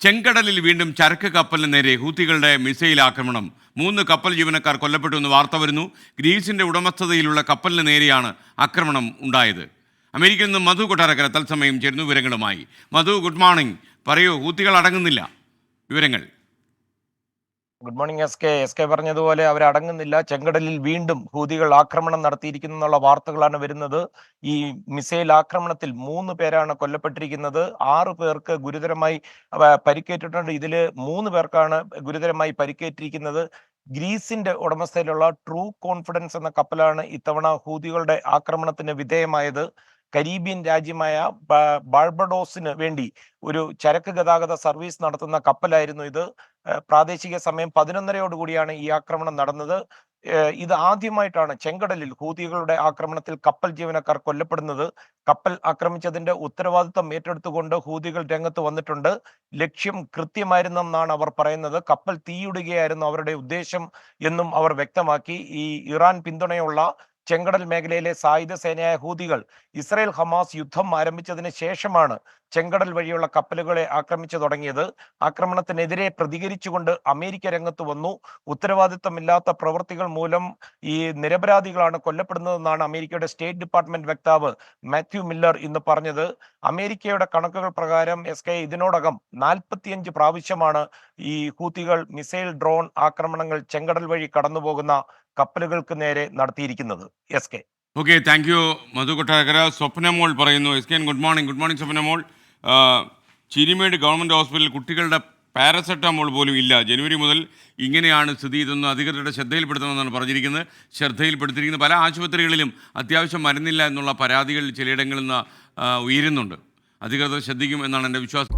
ചെങ്കടലിൽ വീണ്ടും ചരക്ക് കപ്പലിന് നേരെ ഹൂത്തികളുടെ മിസൈൽ ആക്രമണം. 3 കപ്പൽ ജീവനക്കാർ കൊല്ലപ്പെട്ടു എന്ന് വാർത്ത വരുന്നു. ഗ്രീസിന്റെ ഉടമസ്ഥതയിലുള്ള കപ്പലിന് നേരെയാണ് ആക്രമണം ഉണ്ടായത്. അമേരിക്കയിൽ നിന്ന് മധു കൊട്ടാരക്കര തത്സമയം ചേരുന്നു വിവരങ്ങളുമായി. മധു, ഗുഡ് മോർണിംഗ്. പറയൂ, ഹൂത്തികൾ അടങ്ങുന്നില്ല, വിവരങ്ങൾ. Good morning. എസ് കെ പറഞ്ഞതുപോലെ അവരടങ്ങുന്നില്ല. ചെങ്കടലിൽ വീണ്ടും ഹൂതികൾ ആക്രമണം നടത്തിയിരിക്കുന്നു എന്നുള്ള വാർത്തകളാണ് വരുന്നത്. ഈ മിസൈൽ ആക്രമണത്തിൽ 3 പേരാണ് കൊല്ലപ്പെട്ടിരിക്കുന്നത്. 6 പേർക്ക് ഗുരുതരമായി പരിക്കേറ്റിട്ടുണ്ട്. ഇതില് 3 പേർക്കാണ് ഗുരുതരമായി പരിക്കേറ്റിരിക്കുന്നത്. ഗ്രീസിന്റെ ഉടമസ്ഥയിലുള്ള ട്രൂ കോൺഫിഡൻസ് എന്ന കപ്പലാണ് ഇത്തവണ ഹൂതികളുടെ ആക്രമണത്തിന് വിധേയമായത്. കരീബിയൻ രാജ്യമായ ബാർബഡോസിന് വേണ്ടി ഒരു ചരക്ക് ഗതാഗത സർവീസ് നടത്തുന്ന കപ്പലായിരുന്നു ഇത്. പ്രാദേശിക സമയം 11:30 ഈ ആക്രമണം നടന്നത്. ഇത് ആദ്യമായിട്ടാണ് ചെങ്കടലിൽ ഹൂതികളുടെ ആക്രമണത്തിൽ കപ്പൽ ജീവനക്കാർ കൊല്ലപ്പെടുന്നത്. കപ്പൽ ആക്രമിച്ചതിന്റെ ഉത്തരവാദിത്തം ഏറ്റെടുത്തുകൊണ്ട് ഹൂതികൾ രംഗത്ത് വന്നിട്ടുണ്ട്. ലക്ഷ്യം കൃത്യമായിരുന്നെന്നാണ് അവർ പറയുന്നത്. കപ്പൽ തീയിടുകയായിരുന്നു അവരുടെ ഉദ്ദേശം എന്നും അവർ വ്യക്തമാക്കി. ഈ ഇറാൻ പിന്തുണയുള്ള ചെങ്കടൽ മേഖലയിലെ സായുധ സേനയായ ഹൂതികൾ ഇസ്രായേൽ ഹമാസ് യുദ്ധം ആരംഭിച്ചതിന് ശേഷമാണ് ചെങ്കടൽ വഴിയുള്ള കപ്പലുകളെ ആക്രമിച്ചു തുടങ്ങിയത്. ആക്രമണത്തിനെതിരെ പ്രതികരിച്ചുകൊണ്ട് അമേരിക്ക രംഗത്ത് വന്നു. ഉത്തരവാദിത്തമില്ലാത്ത പ്രവൃത്തികൾ മൂലം ഈ നിരപരാധികളാണ് കൊല്ലപ്പെടുന്നതെന്നാണ് അമേരിക്കയുടെ സ്റ്റേറ്റ് ഡിപ്പാർട്ട്മെന്റ് വക്താവ് മാത്യു മില്ലർ ഇന്ന് പറഞ്ഞത്. അമേരിക്കയുടെ കണക്കുകൾ പ്രകാരം ഇതിനോടകം 45 പ്രാവശ്യമാണ് ഈ ഹൂത്തികൾ മിസൈൽ ഡ്രോൺ ആക്രമണങ്ങൾ ചെങ്കടൽ വഴി കടന്നുപോകുന്ന കപ്പലുകൾക്ക് നേരെ നടത്തിയിരിക്കുന്നത്. Okay, thank you Madhu Kottarakkara. Swapnamol പറയുന്നു. Good morning. Good morning Swapnamol. Chirimedu government ഹോസ്പിറ്റലിൽ കുട്ടികളുടെ പാരസെറ്റമോൾ പോലും ഇല്ല. ജനുവരി മുതൽ ഇങ്ങനെയാണ് സ്ഥിതി. ഇതൊന്നും അധികൃതരുടെ ശ്രദ്ധയിൽപ്പെടുത്തണമെന്നാണ് പറഞ്ഞിരിക്കുന്നത്. ശ്രദ്ധയിൽപ്പെടുത്തിയിരിക്കുന്നത് പല ആശുപത്രികളിലും അത്യാവശ്യം മരുന്നില്ല എന്നുള്ള പരാതികൾ ചിലയിടങ്ങളിൽ നിന്ന് ഉയരുന്നുണ്ട്. അധികൃതർ ശ്രദ്ധിക്കും എന്നാണ് എൻ്റെ വിശ്വാസം.